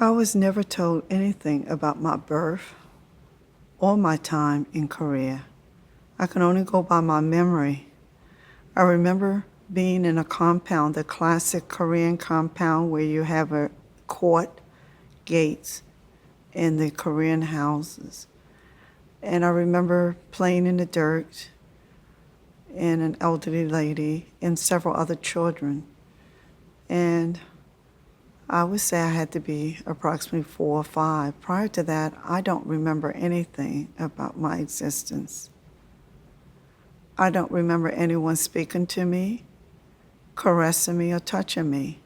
I was never told anything about my birth or my time in Korea. I can only go by my memory. I remember being in a compound, the classic Korean compound where you have a court, gates, and the Korean houses. And I remember playing in the dirt and an elderly lady and several other children. And I would say I had to be approximately 4 or 5. Prior to that, I don't remember anything about my existence. I don't remember anyone speaking to me, caressing me, or touching me.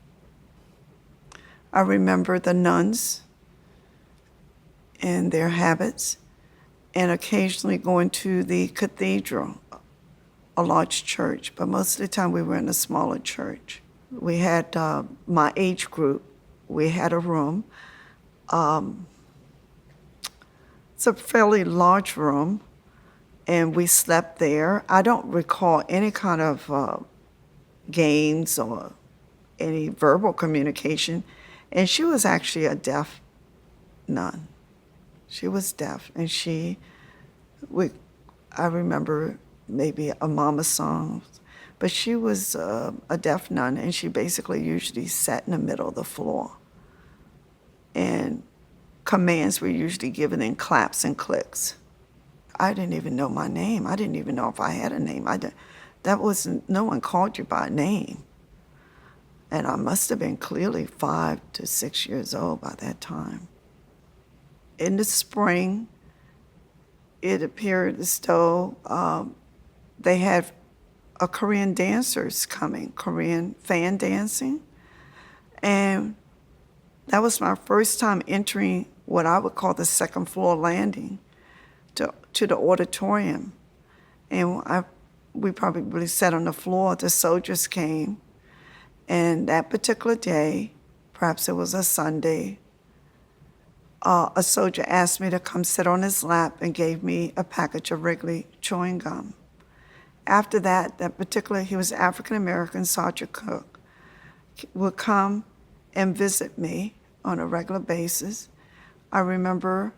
I remember the nuns and their habits, and occasionally going to the cathedral, a large church, but most of the time we were in a smaller church. We had my age group. We had a room. It's a fairly large room, and we slept there. I don't recall any kind of games or any verbal communication, and she was actually a deaf nun. She was deaf, and I remember maybe a mama song, but she was a deaf nun, and she basically usually sat in the middle of the floor. And commands were usually given in claps and clicks. I didn't even know my name. I didn't even know if I had a name. No one called you by name. And I must have been clearly 5 to 6 years old by that time. In the spring, it appeared as though they had Korean dancers coming, Korean fan dancing. And that was my first time entering what I would call the second floor landing to the auditorium. And we probably sat on the floor. The soldiers came. And that particular day, perhaps it was a Sunday, a soldier asked me to come sit on his lap and gave me a package of Wrigley chewing gum. After that particular, he was African-American Sergeant Cook, would come and visit me on a regular basis. I remember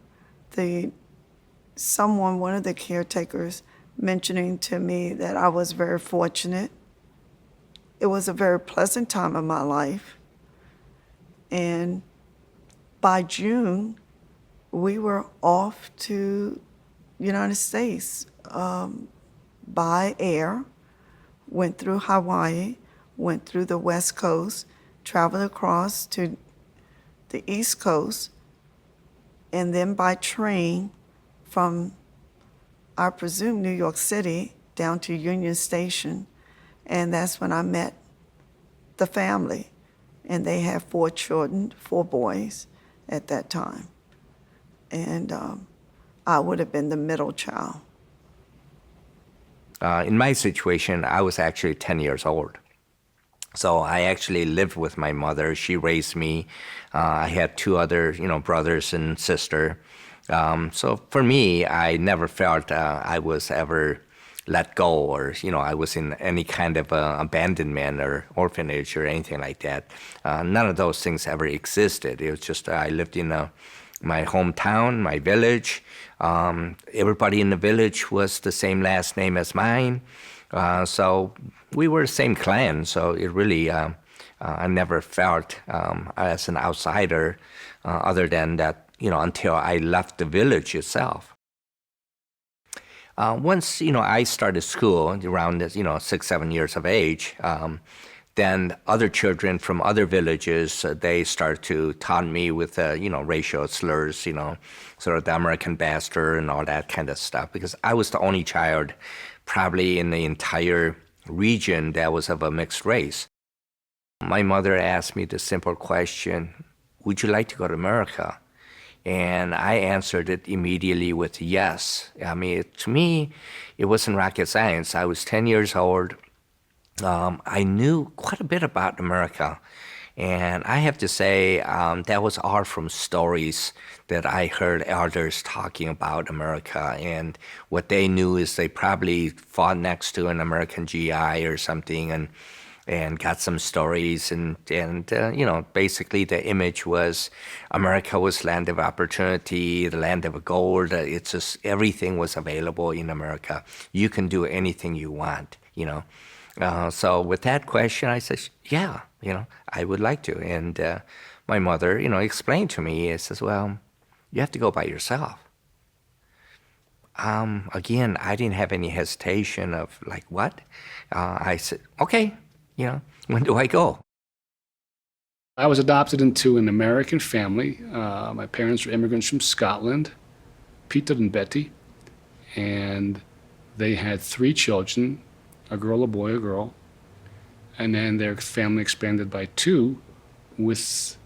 one of the caretakers mentioning to me that I was very fortunate. It was a very pleasant time of my life. And by June, we were off to United States by air, went through Hawaii, went through the West Coast, traveled across to the East Coast, and then by train from, I presume, New York City down to Union Station. And that's when I met the family. And they had 4 children, 4 boys at that time. And I would have been the middle child. In my situation, I was actually 10 years old. So I actually lived with my mother. She raised me. I had 2 other, brothers and sister. So for me, I never felt I was ever let go or, I was in any kind of abandonment or orphanage or anything like that. None of those things ever existed. It was just I lived in my hometown, my village. Everybody in the village was the same last name as mine. So we were the same clan. So it really, I never felt as an outsider other than that, until I left the village itself. Once, I started school around, 6, 7 years of age, then other children from other villages, they started to taunt me with, racial slurs, sort of the American bastard and all that kind of stuff, because I was the only child probably in the entire region that was of a mixed race. My mother asked me the simple question, would you like to go to America? And I answered it immediately with yes. I mean, to me, it wasn't rocket science. I was 10 years old. I knew quite a bit about America. And I have to say, that was all from stories that I heard elders talking about America. And what they knew is they probably fought next to an American GI or something. And and got some stories, and you know, basically the image was America was land of opportunity, the land of gold. It's just everything was available in America. You can do anything you want, you know. So with that question, I said, yeah, you know, I would like to. And my mother, you know, explained to me, it says, well, you have to go by yourself. Again, I didn't have any hesitation of like, what? I said, okay, you know, when do I go? I was adopted into an American family. My parents were immigrants from Scotland, Peter and Betty, and they had 3 children, a girl, a boy, a girl, and then their family expanded by 2 with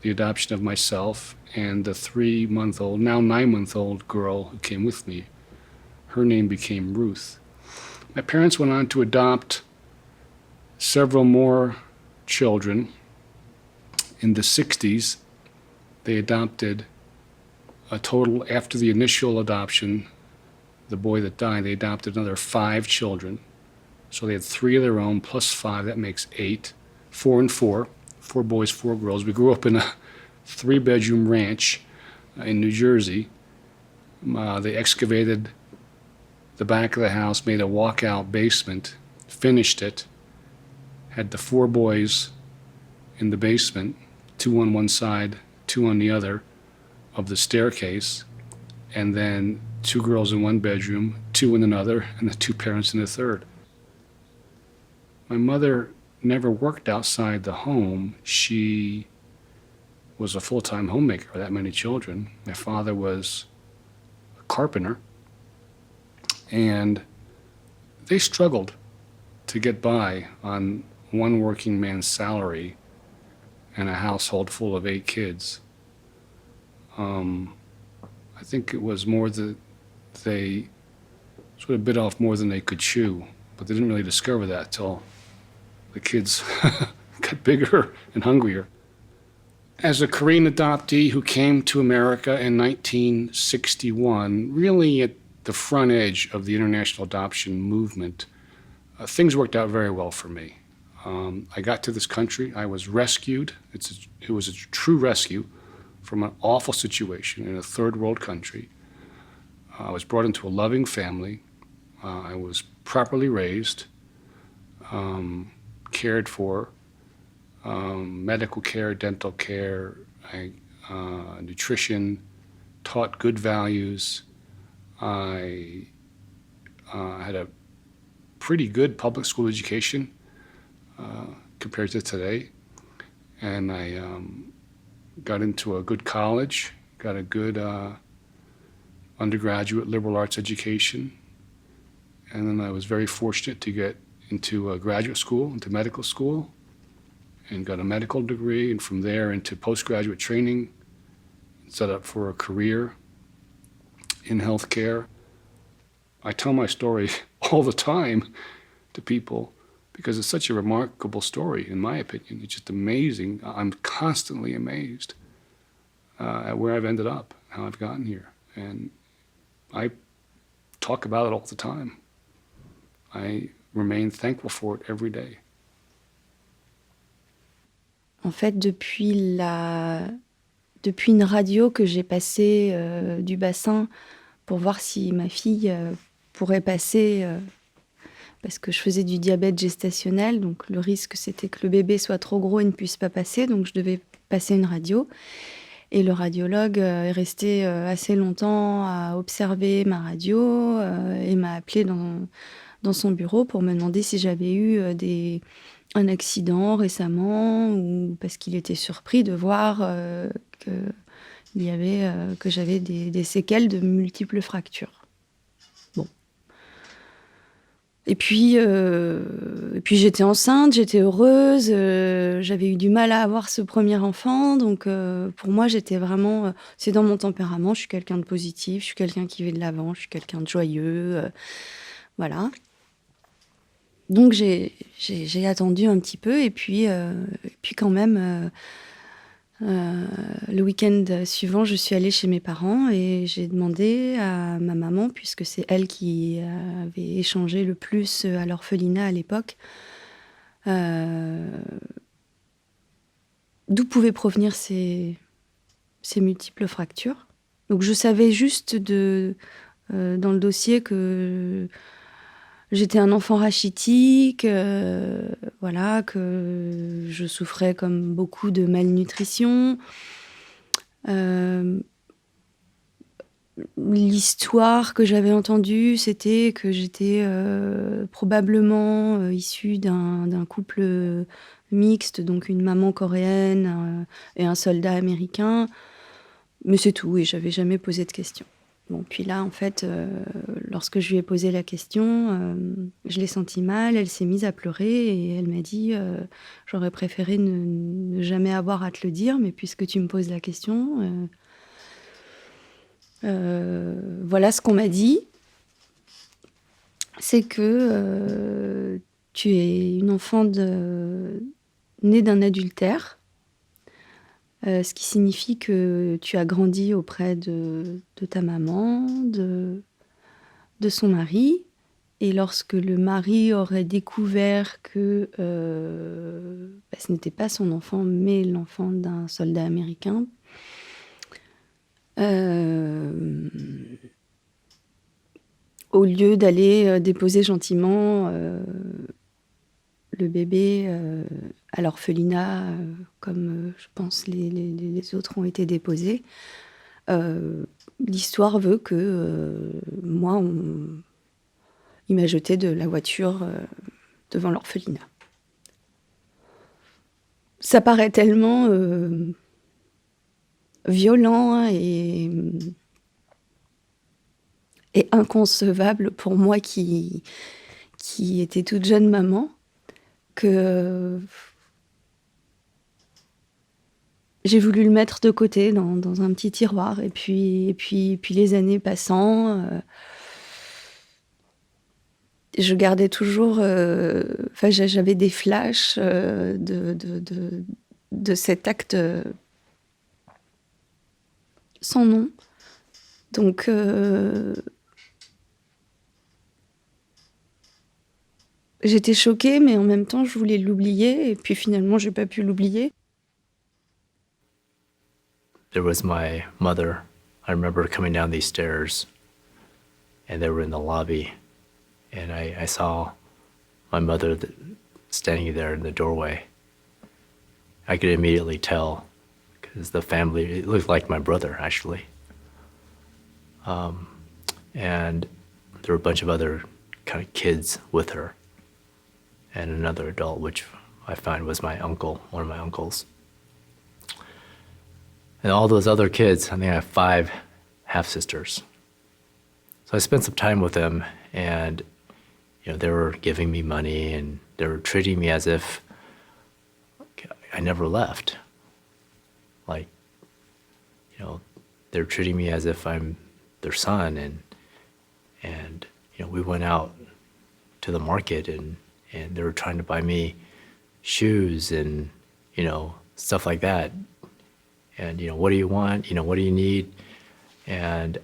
the adoption of myself and the 3-month-old, now 9-month-old girl who came with me. Her name became Ruth. My parents went on to adopt several more children. In the 60s, they adopted a total, after the initial adoption, the boy that died, they adopted another 5 children. So they had 3 of their own plus 5, that makes 8, 4 and 4, 4 boys, 4 girls. We grew up in a 3-bedroom ranch in New Jersey. They excavated the back of the house, made a walkout basement, finished it, had the 4 boys in the basement, 2 on one side, 2 on the other of the staircase, and then 2 girls in one bedroom, 2 in another, and the 2 parents in the third. My mother never worked outside the home. She was a full-time homemaker with that many children. My father was a carpenter, and they struggled to get by on one working man's salary and a household full of 8 kids. I think it was more that they sort of bit off more than they could chew, but they didn't really discover that till the kids got bigger and hungrier. As a Korean adoptee who came to America in 1961, really at the front edge of the international adoption movement, things worked out very well for me. I got to this country. I was rescued. It was a true rescue from an awful situation in a third world country. I was brought into a loving family. I was properly raised, cared for, medical care, dental care, nutrition, taught good values. I had a pretty good public school education compared to today. And I got into a good college, got a good undergraduate liberal arts education. And then I was very fortunate to get into a graduate school, into medical school, and got a medical degree, and from there into postgraduate training, set up for a career in healthcare. I tell my story all the time to people because it's such a remarkable story, in my opinion. It's just amazing. I'm constantly amazed at where I've ended up, how I've gotten here. And I talk about it all the time. I remain thankful for it every day. En fait, depuis une radio que j'ai passée du bassin pour voir si ma fille pourrait passer, parce que je faisais du diabète gestationnel, donc le risque c'était que le bébé soit trop gros et ne puisse pas passer, donc je devais passer une radio. Et le radiologue est resté assez longtemps à observer ma radio et m'a appelé dans son bureau pour me demander si j'avais eu un accident récemment, ou parce qu'il était surpris de voir que j'avais des séquelles de multiples fractures. Bon. Et puis j'étais enceinte, j'étais heureuse, j'avais eu du mal à avoir ce premier enfant, donc pour moi j'étais vraiment, c'est dans mon tempérament, je suis quelqu'un de positif, je suis quelqu'un qui va de l'avant, je suis quelqu'un de joyeux, voilà. Donc j'ai attendu un petit peu, et puis quand même, le week-end suivant, je suis allée chez mes parents et j'ai demandé à ma maman, puisque c'est elle qui avait échangé le plus à l'orphelinat à l'époque, d'où pouvaient provenir ces multiples fractures. Donc je savais juste dans le dossier que j'étais un enfant rachitique, voilà, que je souffrais comme beaucoup de malnutrition. L'histoire que j'avais entendue, c'était que j'étais probablement issue d'un couple mixte, donc une maman coréenne et un soldat américain. Mais c'est tout, et j'avais jamais posé de questions. Bon, puis là, en fait, lorsque je lui ai posé la question, je l'ai sentie mal, elle s'est mise à pleurer et elle m'a dit j'aurais préféré ne jamais avoir à te le dire, mais puisque tu me poses la question, voilà ce qu'on m'a dit. C'est que tu es une enfant née d'un adultère, ce qui signifie que tu as grandi auprès de ta maman, de son mari, et lorsque le mari aurait découvert que ce n'était pas son enfant, mais l'enfant d'un soldat américain, au lieu d'aller déposer gentiment le bébé à l'orphelinat, comme je pense les autres ont été déposés, l'histoire veut que moi, il m'a jeté de la voiture devant l'orphelinat. Ça paraît tellement violent et inconcevable pour moi qui était toute jeune maman, que j'ai voulu le mettre de côté dans un petit tiroir. Et puis les années passant, je gardais toujours... j'avais des flashs de cet acte sans nom. Donc... j'étais choquée, mais en même temps, je voulais l'oublier. Et puis finalement, j'ai pas pu l'oublier. There was my mother. I remember coming down these stairs, and they were in the lobby, and I saw my mother standing there in the doorway. I could immediately tell, because the family, it looked like my brother, actually. And there were a bunch of other kind of kids with her, and another adult, which I find was my uncle, one of my uncles. And all those other kids, I think I have 5 half-sisters. So I spent some time with them, and they were giving me money, and they were treating me as if I never left. Like, they're treating me as if I'm their son, and we went out to the market, and they were trying to buy me shoes and stuff like that. And what do you want? What do you need? And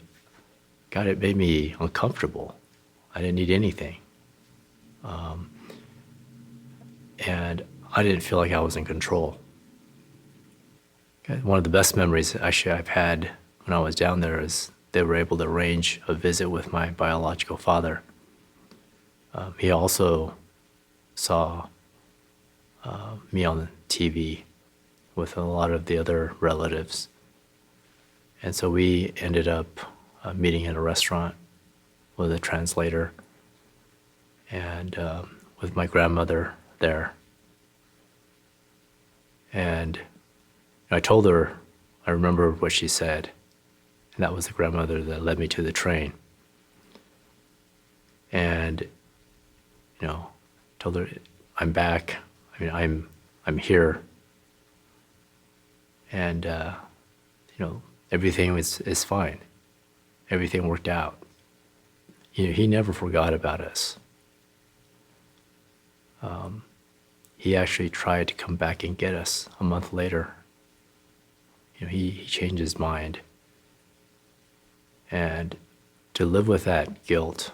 God, it made me uncomfortable. I didn't need anything. And I didn't feel like I was in control. One of the best memories actually I've had when I was down there is they were able to arrange a visit with my biological father. He also saw me on the TV with a lot of the other relatives. And so we ended up meeting at a restaurant with a translator and with my grandmother there. And I told her, I remember what she said, and that was the grandmother that led me to the train. And, told her, I'm back. I mean, I'm here. And, everything is fine. Everything worked out. He never forgot about us. He actually tried to come back and get us a month later. He changed his mind. And to live with that guilt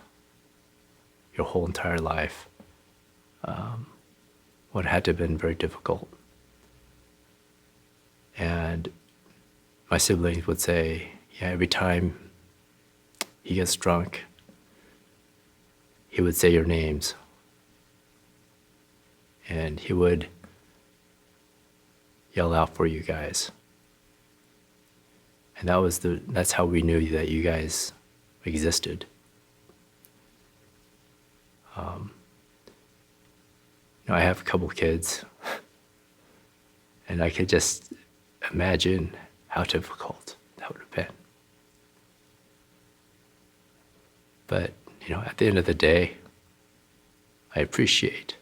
your whole entire life would have had to have been very difficult. my siblings would say, yeah, every time he gets drunk, he would say your names. And he would yell out for you guys. And that's how we knew that you guys existed. I have a couple kids, and I could just imagine how difficult that would have been. But, at the end of the day, I appreciate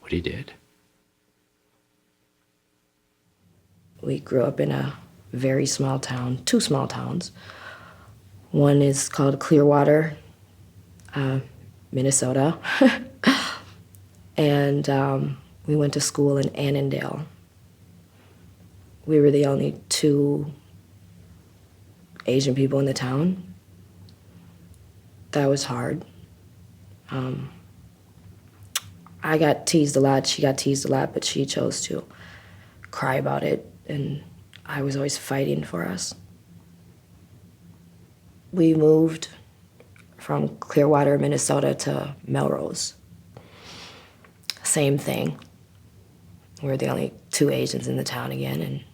what he did. We grew up in a very small town, two small towns. One is called Clearwater, Minnesota. And we went to school in Annandale. We were the only two Asian people in the town. That was hard. I got teased a lot, she got teased a lot, but she chose to cry about it, and I was always fighting for us. We moved from Clearwater, Minnesota to Melrose. Same thing. We were the only two Asians in the town again, and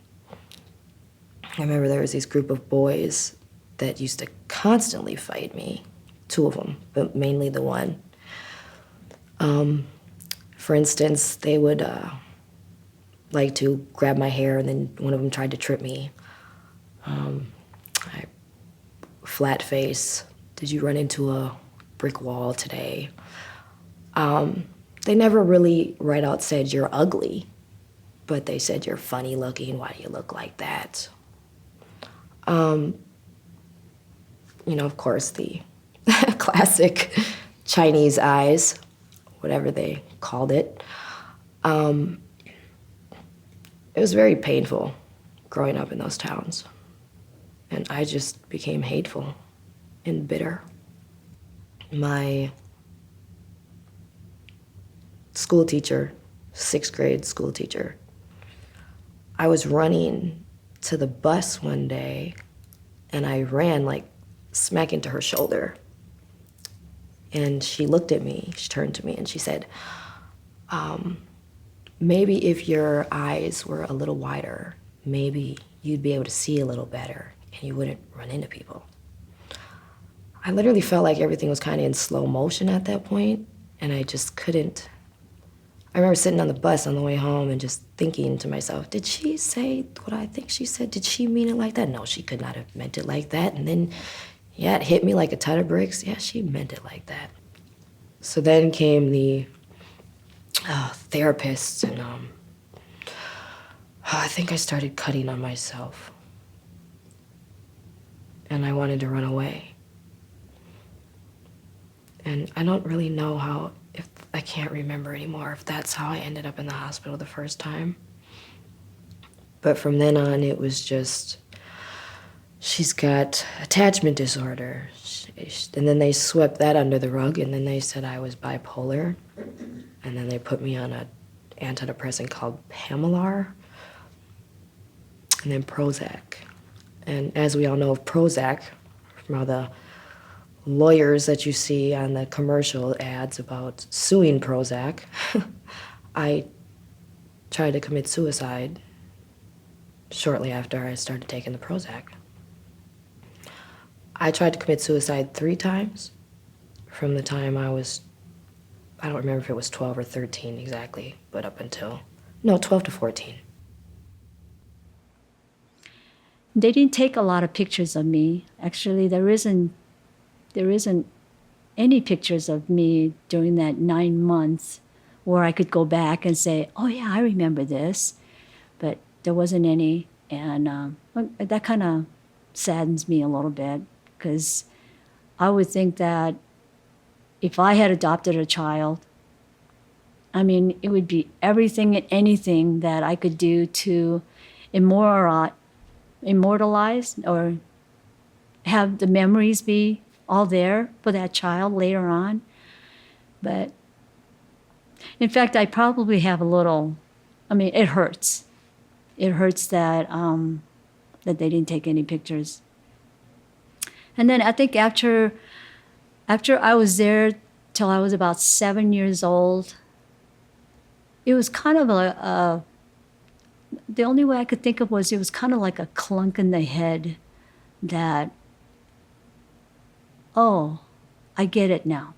I remember there was this group of boys that used to constantly fight me, two of them, but mainly the one. For instance, they would like to grab my hair, and then one of them tried to trip me. Flat face, did you run into a brick wall today? They never really right out said you're ugly, but they said you're funny looking, why do you look like that? Of course, the classic Chinese eyes, whatever they called it. It was very painful growing up in those towns. And I just became hateful and bitter. My school teacher, 6th grade school teacher, I was running to the bus one day and I ran like smack into her shoulder. And she looked at me, she turned to me and she said, maybe if your eyes were a little wider, maybe you'd be able to see a little better and you wouldn't run into people. I literally felt like everything was kind of in slow motion at that point, and I just couldn't. I remember sitting on the bus on the way home and just thinking to myself, did she say what I think she said? Did she mean it like that? No, she could not have meant it like that. And then, yeah, it hit me like a ton of bricks. Yeah, she meant it like that. So then came the therapists, and I think I started cutting on myself. And I wanted to run away. And I don't really know I can't remember anymore if that's how I ended up in the hospital the first time. But from then on, it was just, she's got attachment disorder. And then they swept that under the rug, and then they said I was bipolar. And then they put me on an antidepressant called Pamelar, and then Prozac. And as we all know of Prozac, from all the lawyers that you see on the commercial ads about suing Prozac, I tried to commit suicide shortly after I started taking the Prozac. I tried to commit suicide 3 times from the time I don't remember if it was 12 or 13 exactly, but 12 to 14. They didn't take a lot of pictures of me. Actually, there isn't any pictures of me during that 9 months where I could go back and say, oh yeah, I remember this. But there wasn't any, and that kind of saddens me a little bit, because I would think that if I had adopted a child, it would be everything and anything that I could do to immortalize or have the memories be all there for that child later on. But in fact, I probably have a little, it hurts. It hurts that that they didn't take any pictures. And then I think after I was there till I was about 7 years old, it was kind of the only way I could think of was it was kind of like a clunk in the head that, oh, I get it now.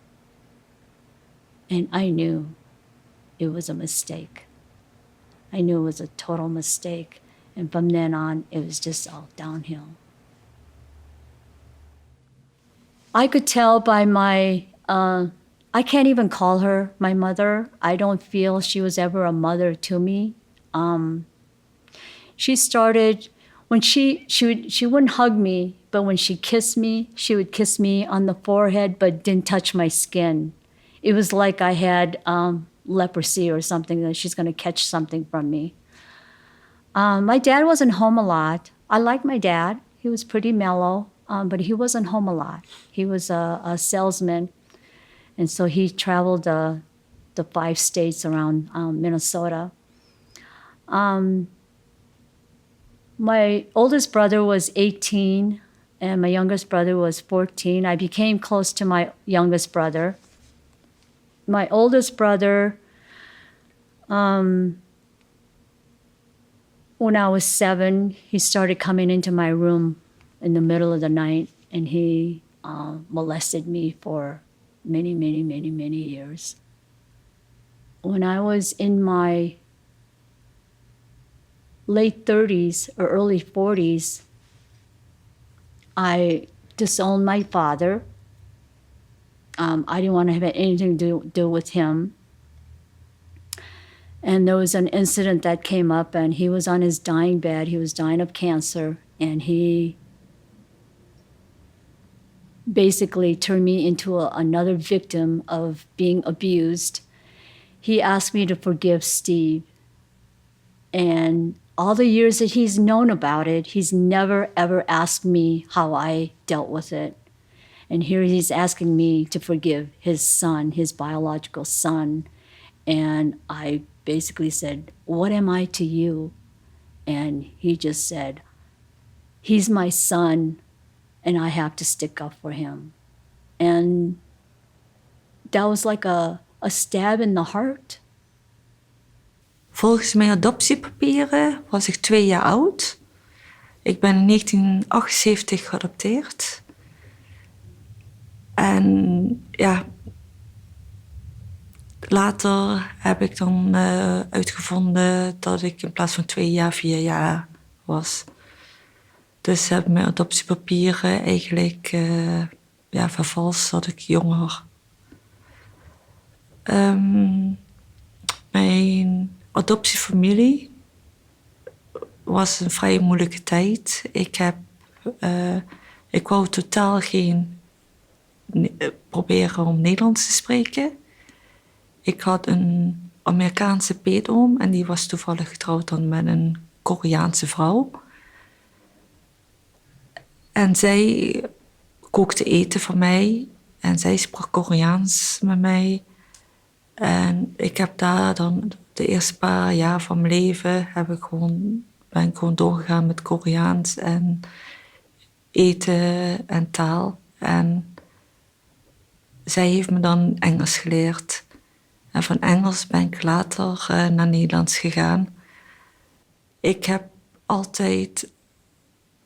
And I knew it was a mistake. I knew it was a total mistake. And from then on, it was just all downhill. I could tell by my, I can't even call her my mother. I don't feel she was ever a mother to me. She started, when she wouldn't hug me, but when she kissed me, she would kiss me on the forehead, but didn't touch my skin. It was like I had leprosy or something, that she's going to catch something from me. My dad wasn't home a lot. I liked my dad. He was pretty mellow, but he wasn't home a lot. He was a salesman, and so he traveled the 5 states around Minnesota. My oldest brother was 18, and my youngest brother was 14. I became close to my youngest brother. My oldest brother, when I was 7, he started coming into my room in the middle of the night, and he molested me for many, many, many, many years. When I was in my late 30s or early 40s, I disowned my father. I didn't want to have anything to do with him. And there was an incident that came up, and he was on his dying bed. He was dying of cancer, and he basically turned me into another victim of being abused. He asked me to forgive Steve. And all the years that he's known about it, he's never, ever asked me how I dealt with it. And here he's asking me to forgive his son, his biological son. And I basically said, what am I to you? And he just said, he's my son, and I have to stick up for him. And that was like a stab in the heart. Volgens mijn adoptiepapieren was ik 2 jaar oud. Ik ben in 1978 geadopteerd. En ja, later heb ik dan uitgevonden dat ik in plaats van 2 jaar 4 jaar was. Dus heb mijn adoptiepapieren eigenlijk vervalst dat ik jonger. Mijn adoptiefamilie was een vrij moeilijke tijd. Ik wou totaal geen proberen om Nederlands te spreken. Ik had een Amerikaanse peetoom en die was toevallig getrouwd dan met een Koreaanse vrouw. En zij kookte eten voor mij en zij sprak Koreaans met mij. En ik heb daar dan de eerste paar jaar van mijn leven ben ik gewoon doorgegaan met Koreaans en eten en taal. En zij heeft me dan Engels geleerd. En van Engels ben ik later naar Nederlands gegaan. Ik heb altijd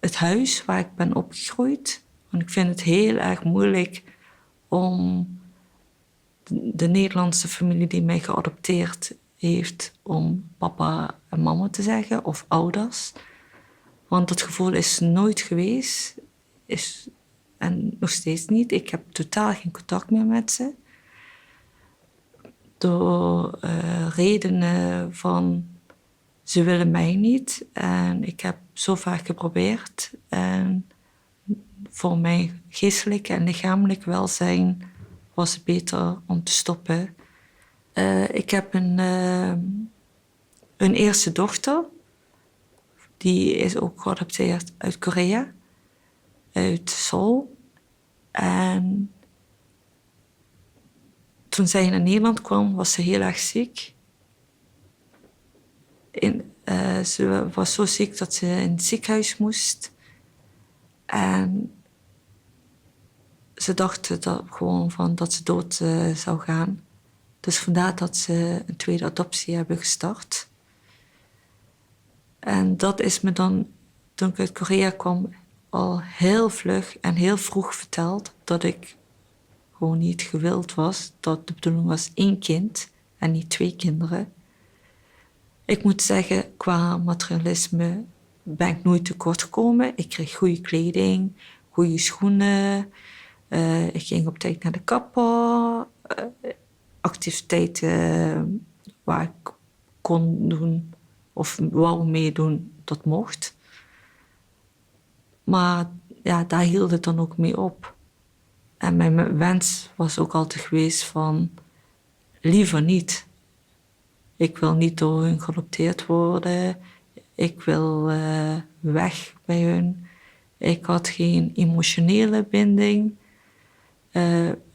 het huis waar ik ben opgegroeid. Want ik vind het heel erg moeilijk om de Nederlandse familie die mij geadopteerd heeft, om papa en mama te zeggen, of ouders. Want dat gevoel is nooit geweest. En nog steeds niet. Ik heb totaal geen contact meer met ze. Door redenen van, ze willen mij niet. En ik heb zo vaak geprobeerd. En voor mijn geestelijke en lichamelijk welzijn was het beter om te stoppen. Ik heb een eerste dochter. Die is ook geadopteerd uit Korea. Uit Seoul. En toen zij naar Nederland kwam, was ze heel erg ziek. Ze was zo ziek dat ze in het ziekenhuis moest. En ze dachten dat ze dood zou gaan. Dus vandaar dat ze een tweede adoptie hebben gestart. En dat is me dan, toen ik uit Korea kwam, al heel vlug en heel vroeg verteld dat ik gewoon niet gewild was. Dat de bedoeling was 1 kind en niet 2 kinderen. Ik moet zeggen, qua materialisme ben ik nooit tekort gekomen. Ik kreeg goede kleding, goede schoenen. Ik ging op tijd naar de kapper. Activiteiten waar ik kon doen of wou meedoen, dat mocht. Maar ja, daar hield het dan ook mee op. En mijn wens was ook altijd geweest van, liever niet. Ik wil niet door hun geadopteerd worden. Ik wil weg bij hun. Ik had geen emotionele binding.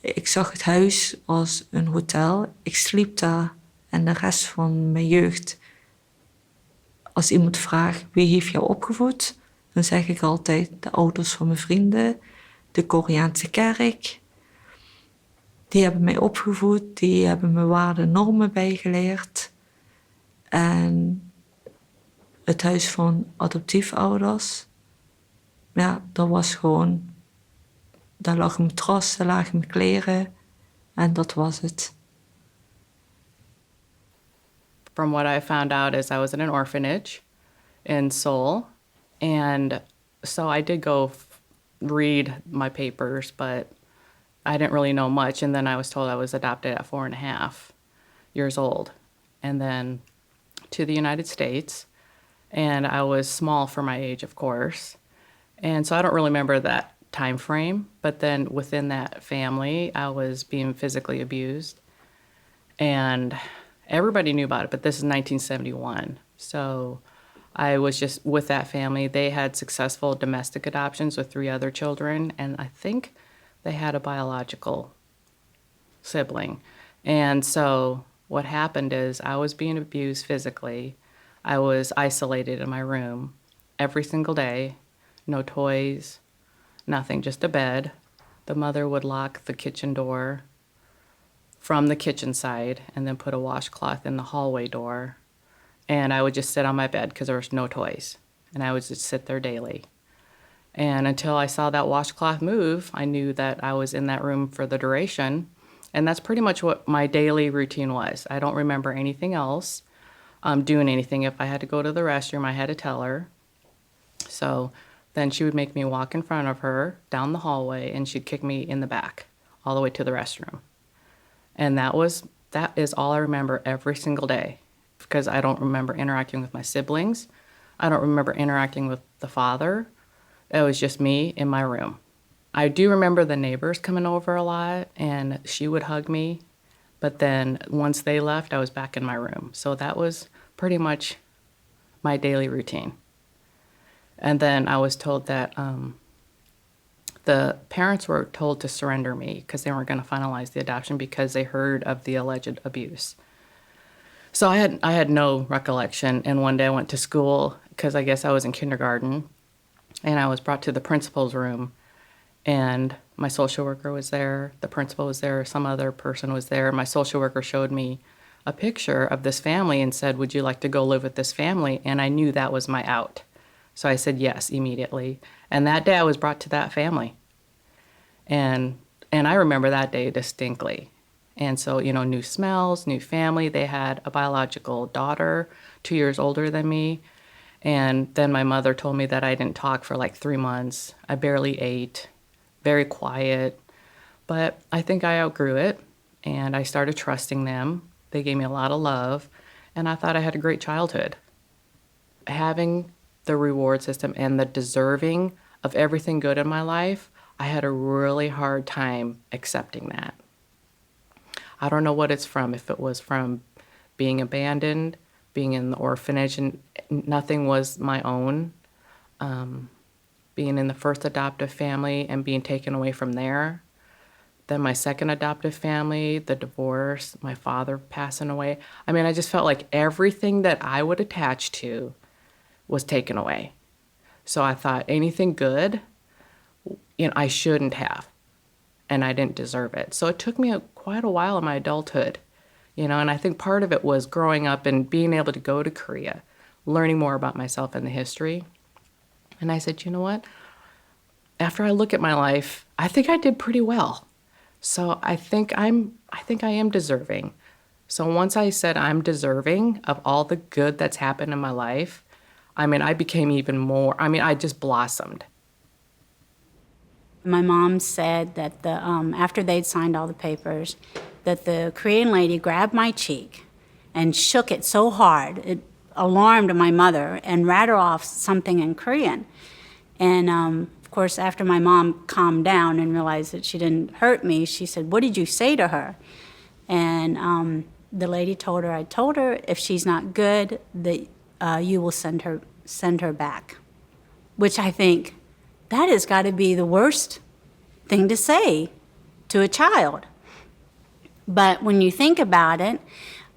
Ik zag het huis als een hotel. Ik sliep daar en de rest van mijn jeugd. Als iemand vraagt wie heeft jou opgevoed, dan zeg ik altijd de ouders van mijn vrienden, de Koreaanse kerk. Die hebben mij opgevoed, die hebben me waarden en normen bijgeleerd. En het huis van adoptiefouders, ja, dat was gewoon, daar lag een matras, daar lagen mijn kleren en dat was het. From what I found out is I was in an orphanage in Seoul. And so I did go read my papers, but I didn't really know much. And then I was told I was adopted at 4.5 years old. And then to the United States. And I was small for my age, of course. And so I don't really remember that time frame. But then within that family, I was being physically abused. And everybody knew about it, but this is 1971. So I was just with that family. They had successful domestic adoptions with 3 other children, and I think they had a biological sibling. And so what happened is I was being abused physically. I was isolated in my room every single day, no toys, nothing, just a bed. The mother would lock the kitchen door from the kitchen side and then put a washcloth in the hallway door. And I would just sit on my bed because there was no toys. And I would just sit there daily. And until I saw that washcloth move, I knew that I was in that room for the duration. And that's pretty much what my daily routine was. I don't remember anything else, doing anything. If I had to go to the restroom, I had to tell her. So then she would make me walk in front of her down the hallway, and she'd kick me in the back all the way to the restroom. And that is all I remember every single day, because I don't remember interacting with my siblings. I don't remember interacting with the father. It was just me in my room. I do remember the neighbors coming over a lot, and she would hug me. But then once they left, I was back in my room. So that was pretty much my daily routine. And then I was told that the parents were told to surrender me because they weren't going to finalize the adoption because they heard of the alleged abuse. So I had no recollection. And one day I went to school because I guess I was in kindergarten, and I was brought to the principal's room, and my social worker was there, the principal was there, some other person was there. My social worker showed me a picture of this family and said, "Would you like to go live with this family?" And I knew that was my out. So I said yes immediately. And that day I was brought to that family. And I remember that day distinctly. And so, new smells, new family. They had a biological daughter, 2 years older than me. And then my mother told me that I didn't talk for like 3 months. I barely ate, very quiet. But I think I outgrew it, and I started trusting them. They gave me a lot of love, and I thought I had a great childhood. Having the reward system and the deserving of everything good in my life, I had a really hard time accepting that. I don't know what it's from, if it was from being abandoned, being in the orphanage and nothing was my own, being in the first adoptive family and being taken away from there. Then my second adoptive family, the divorce, my father passing away. I mean, I just felt like everything that I would attach to was taken away. So I thought anything good, I shouldn't have, and I didn't deserve it. So it took me quite a while in my adulthood, and I think part of it was growing up and being able to go to Korea, learning more about myself and the history. And I said, you know what? After I look at my life, I think I did pretty well. So I think I am deserving. So once I said I'm deserving of all the good that's happened in my life, I became even more, I just blossomed. My mom said that after they'd signed all the papers, that the Korean lady grabbed my cheek and shook it so hard, it alarmed my mother and rattled off something in Korean. And of course, after my mom calmed down and realized that she didn't hurt me, she said, "What did you say to her?" And the lady told her, "I told her if she's not good, that you will send her back." Which I think, that has got to be the worst thing to say to a child. But when you think about it,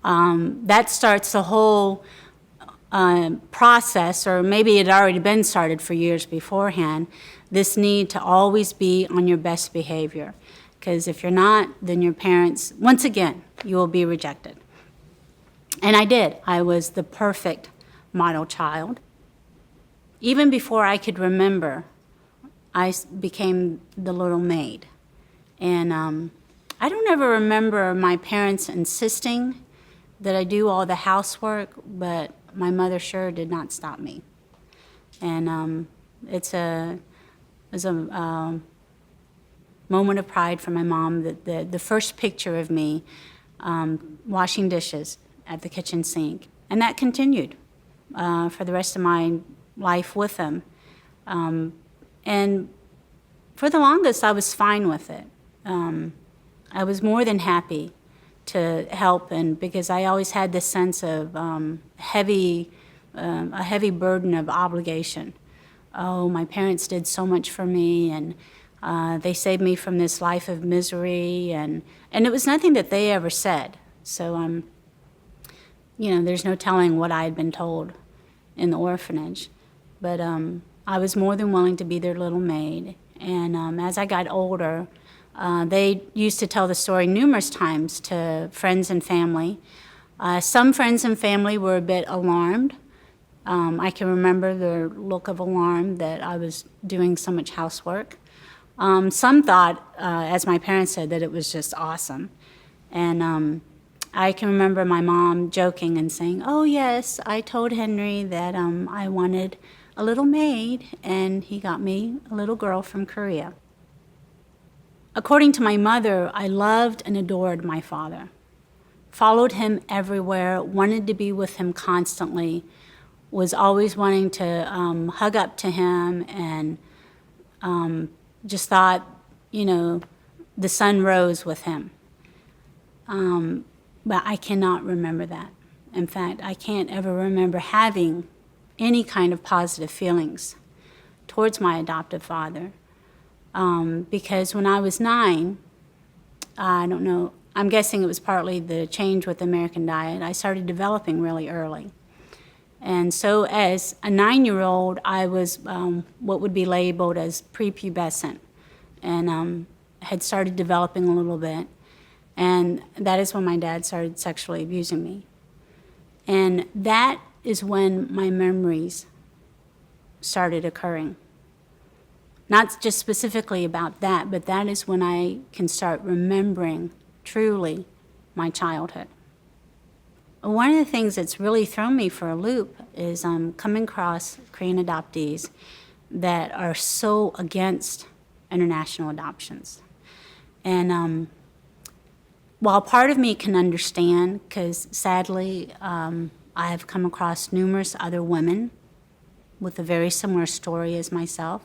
that starts the whole process, or maybe it had already been started for years beforehand, this need to always be on your best behavior. Because if you're not, then your parents, once again, you will be rejected. And I did. I was the perfect model child. Even before I could remember, I became the little maid. And I don't ever remember my parents insisting that I do all the housework, but my mother sure did not stop me. And it was a moment of pride for my mom that the first picture of me washing dishes at the kitchen sink. And that continued for the rest of my life with them. And for the longest, I was fine with it. I was more than happy to help, and because I always had this sense of a heavy burden of obligation. Oh, my parents did so much for me, and they saved me from this life of misery, and it was nothing that they ever said. So, there's no telling what I had been told in the orphanage. But I was more than willing to be their little maid. And as I got older, they used to tell the story numerous times to friends and family. Some friends and family were a bit alarmed. I can remember their look of alarm that I was doing so much housework. Some thought, as my parents said, that it was just awesome. And I can remember my mom joking and saying, "Oh yes, I told Henry that I wanted a little maid, and he got me a little girl from Korea." According to my mother, I loved and adored my father, followed him everywhere, wanted to be with him constantly, was always wanting to hug up to him, and just thought, the sun rose with him. But I cannot remember that. In fact, I can't ever remember having any kind of positive feelings towards my adoptive father. Because when I was 9, I don't know, I'm guessing it was partly the change with the American diet, I started developing really early. And so as a 9-year-old, I was what would be labeled as prepubescent, and had started developing a little bit. And that is when my dad started sexually abusing me. And that is when my memories started occurring. Not just specifically about that, but that is when I can start remembering truly my childhood. One of the things that's really thrown me for a loop is coming across Korean adoptees that are so against international adoptions. And while part of me can understand, because sadly I have come across numerous other women with a very similar story as myself,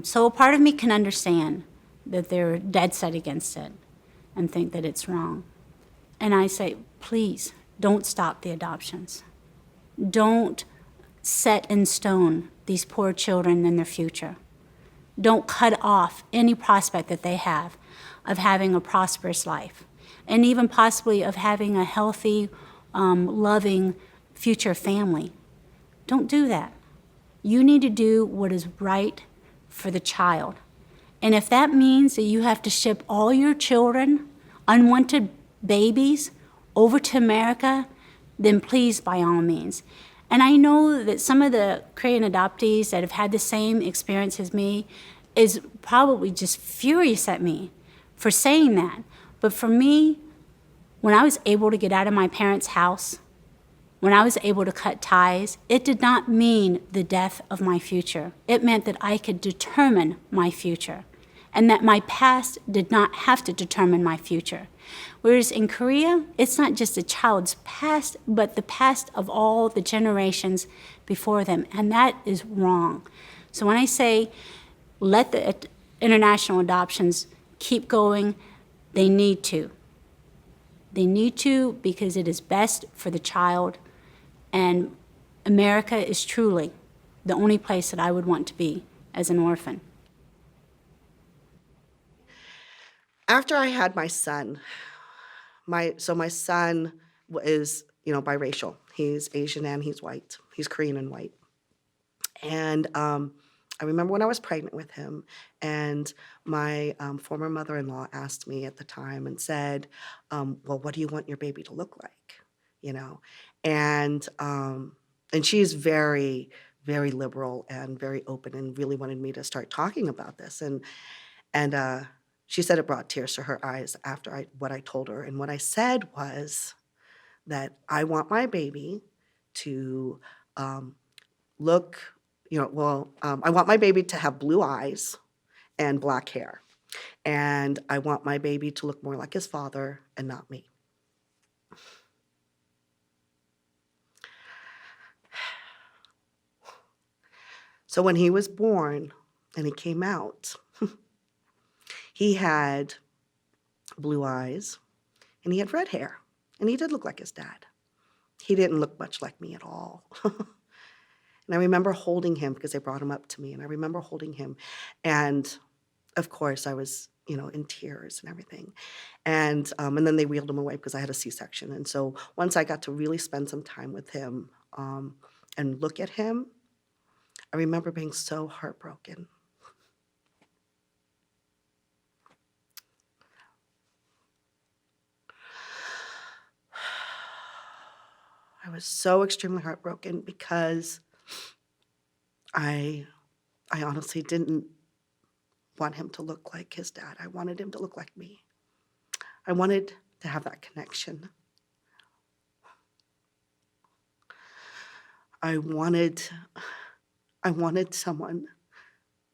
so a part of me can understand that they're dead set against it and think that it's wrong. And I say, please, don't stop the adoptions. Don't set in stone these poor children and their future. Don't cut off any prospect that they have of having a prosperous life, and even possibly of having a healthy, loving future family. Don't do that. You need to do what is right for the child. And if that means that you have to ship all your children, unwanted babies, over to America, then please, by all means. And I know that some of the Korean adoptees that have had the same experience as me is probably just furious at me for saying that. But for me, when I was able to get out of my parents' house, when I was able to cut ties, it did not mean the death of my future. It meant that I could determine my future, and that my past did not have to determine my future. Whereas in Korea, it's not just a child's past, but the past of all the generations before them, and that is wrong. So when I say let the international adoptions keep going, they need to. They need to, because it is best for the child, and America is truly the only place that I would want to be as an orphan. After I had my son, my son is, biracial. He's Asian and he's white. He's Korean and white. And I remember when I was pregnant with him, and my former mother-in-law asked me at the time and said, well, what do you want your baby to look like? And she's very, very liberal and very open, and really wanted me to start talking about this. And she said it brought tears to her eyes after what I told her. And what I said was that I want my baby to look, I want my baby to have blue eyes and black hair. And I want my baby to look more like his father and not me. So when he was born and he came out, he had blue eyes and he had red hair, and he did look like his dad. He didn't look much like me at all. And I remember holding him, because they brought him up to me, and I remember holding him. And of course I was, in tears and everything. And then they wheeled him away because I had a C-section. And so once I got to really spend some time with him and look at him, I remember being so heartbroken. I was so extremely heartbroken because I honestly didn't want him to look like his dad. I wanted him to look like me. I wanted to have that connection. I wanted someone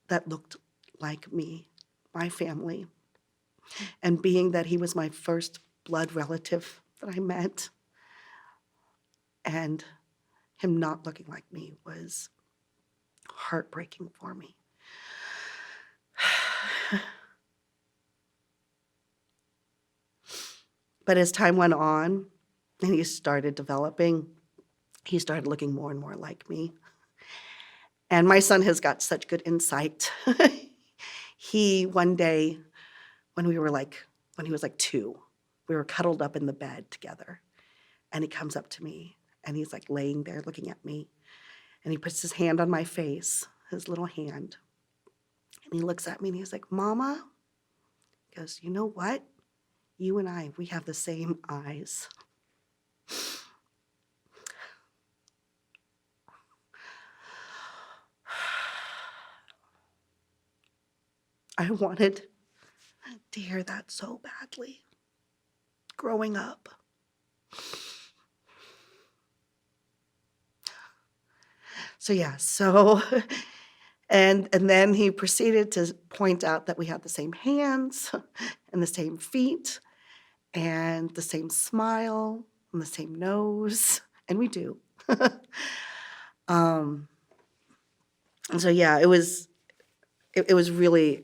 that looked like me, my family. And being that he was my first blood relative that I met, and him not looking like me was heartbreaking for me. But as time went on and he started developing, he started looking more and more like me. And my son has got such good insight. He, one day, when he was like 2, we were cuddled up in the bed together. And he comes up to me, and he's like laying there looking at me. And he puts his hand on my face, his little hand. And he looks at me and he's like, Mama, he goes, you know what? You and I, we have the same eyes. I wanted to hear that so badly growing up. And then he proceeded to point out that we had the same hands and the same feet and the same smile and the same nose, and we do. And so yeah, it was really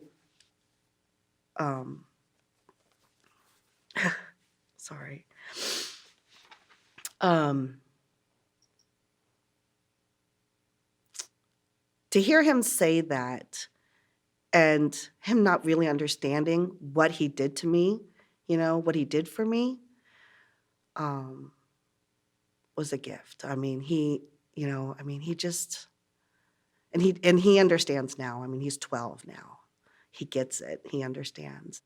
sorry. To hear him say that and him not really understanding what he did to me, what he did for me, was a gift. I mean, he You know, I mean, and he understands now. I mean, he's 12 now. He gets it. He understands.